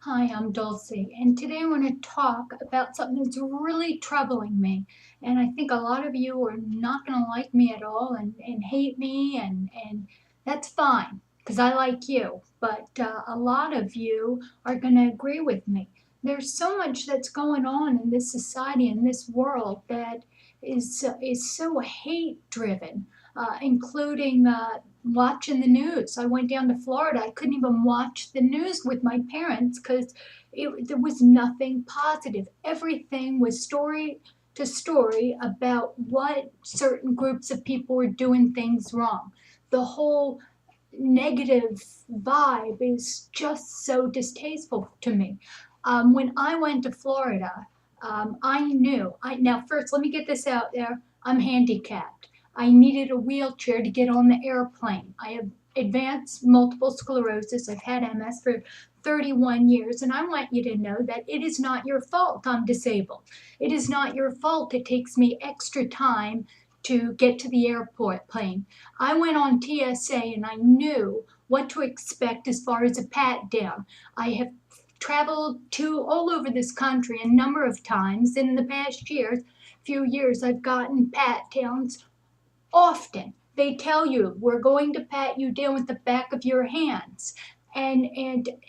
Hi, I'm Dulcie, and today I want to talk about something that's really troubling me. And I think a lot of you are not going to like me at all and hate me, and that's fine because I like you. But a lot of you are going to agree with me. There's so much that's going on in this society, in this world, that is so hate driven, including watching the news. I went down to Florida. I couldn't even watch the news with my parents because there was nothing positive. Everything was story to story about what certain groups of people were doing things wrong. The whole negative vibe is just so distasteful to me. When I went to Florida, I knew. Now first, let me get this out there. I'm handicapped. I needed a wheelchair to get on the airplane. I have advanced multiple sclerosis. I've had MS for 31 years, and I want you to know that it is not your fault I'm disabled. It is not your fault it takes me extra time to get to the airport plane. I went on TSA and I knew what to expect as far as a pat down. I have traveled to all over this country a number of times. In the past few years, I've gotten pat downs often. They tell you, we're going to pat you down with the back of your hands. And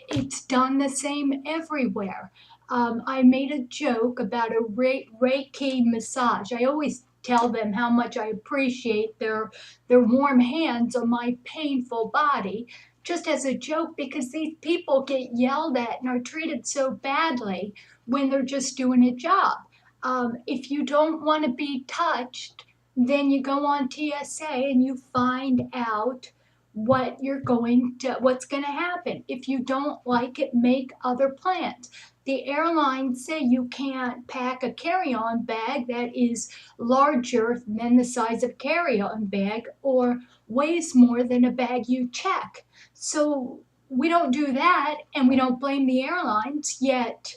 it's done the same everywhere. I made a joke about a Reiki massage. I always tell them how much I appreciate their warm hands on my painful body, just as a joke, because these people get yelled at and are treated so badly when they're just doing a job. If you don't want to be touched, then you go on TSA and you find out what's going to happen. If you don't like it, make other plans. The airlines say you can't pack a carry-on bag that is larger than the size of a carry-on bag or weighs more than a bag you check. So we don't do that, and we don't blame the airlines, yet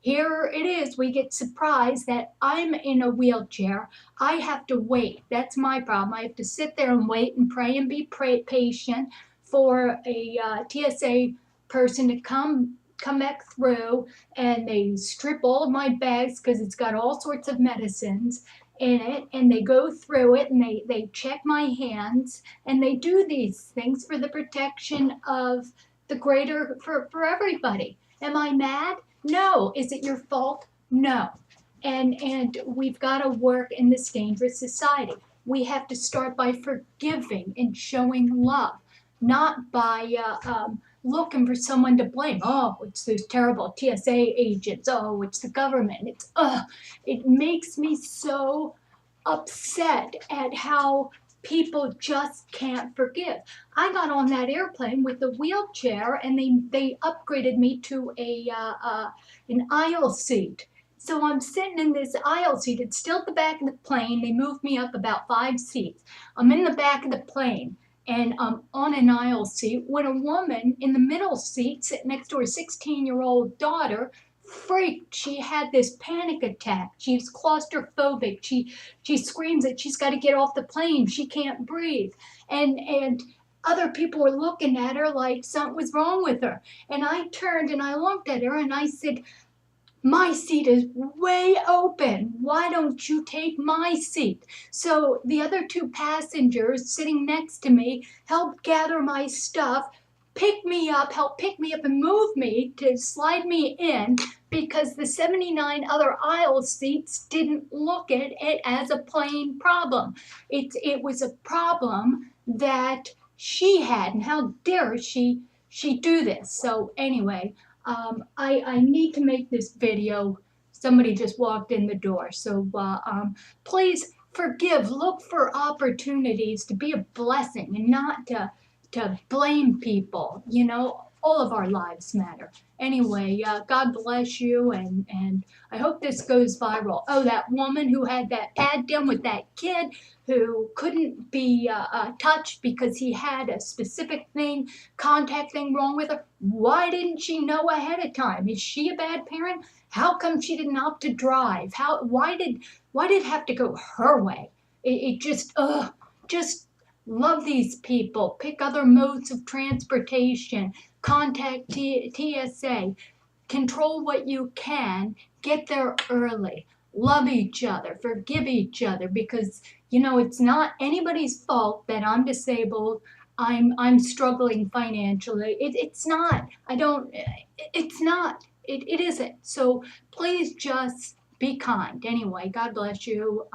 here it is. We get surprised that I'm in a wheelchair. I have to wait. That's my problem. I have to sit there and wait and pray and be patient for a TSA person to come back through, and they strip all of my bags because it's got all sorts of medicines in it, and they go through it and they check my hands, and they do these things for the protection of the greater for everybody. Am I mad? No. Is it your fault? No. And we've got to work in this dangerous society. We have to start by forgiving and showing love, not by looking for someone to blame. Oh, it's those terrible TSA agents. Oh, it's the government. It makes me so upset at how people just can't forgive. I got on that airplane with a wheelchair, and they upgraded me to an aisle seat. So I'm sitting in this aisle seat. It's still at the back of the plane. They moved me up about 5 seats. I'm in the back of the plane, and I'm on an aisle seat when a woman in the middle seat, sitting next to her 16-year-old daughter, freaked. She had this panic attack. She's claustrophobic. She screams that she's got to get off the plane. She can't breathe. And other people were looking at her like something was wrong with her. And I turned and I looked at her and I said, my seat is way open. Why don't you take my seat? So the other two passengers sitting next to me helped gather my stuff, help pick me up and move me to slide me in, because the 79 other aisle seats didn't look at it as a plane problem. It was a problem that she had, and how dare she do this. So anyway, I need to make this video. Somebody just walked in the door. So please forgive. Look for opportunities to be a blessing and not to blame people. You know, all of our lives matter. Anyway, God bless you, and I hope this goes viral. Oh, that woman who had that pad down with that kid who couldn't be touched because he had a specific contact thing wrong with her. Why didn't she know ahead of time? Is she a bad parent? How come she didn't opt to drive? Why did it have to go her way? It just love these people. Pick other modes of transportation. Contact TSA. control what you can, get there early, love each other, forgive each other, because it's not anybody's fault that I'm disabled. I'm struggling financially. It's not. I don't. It's not. It isn't. So please just be kind. Anyway, God bless you.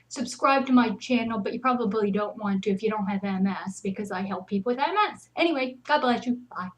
Subscribe to my channel, but you probably don't want to if you don't have MS, because I help people with MS. Anyway, God bless you. Bye.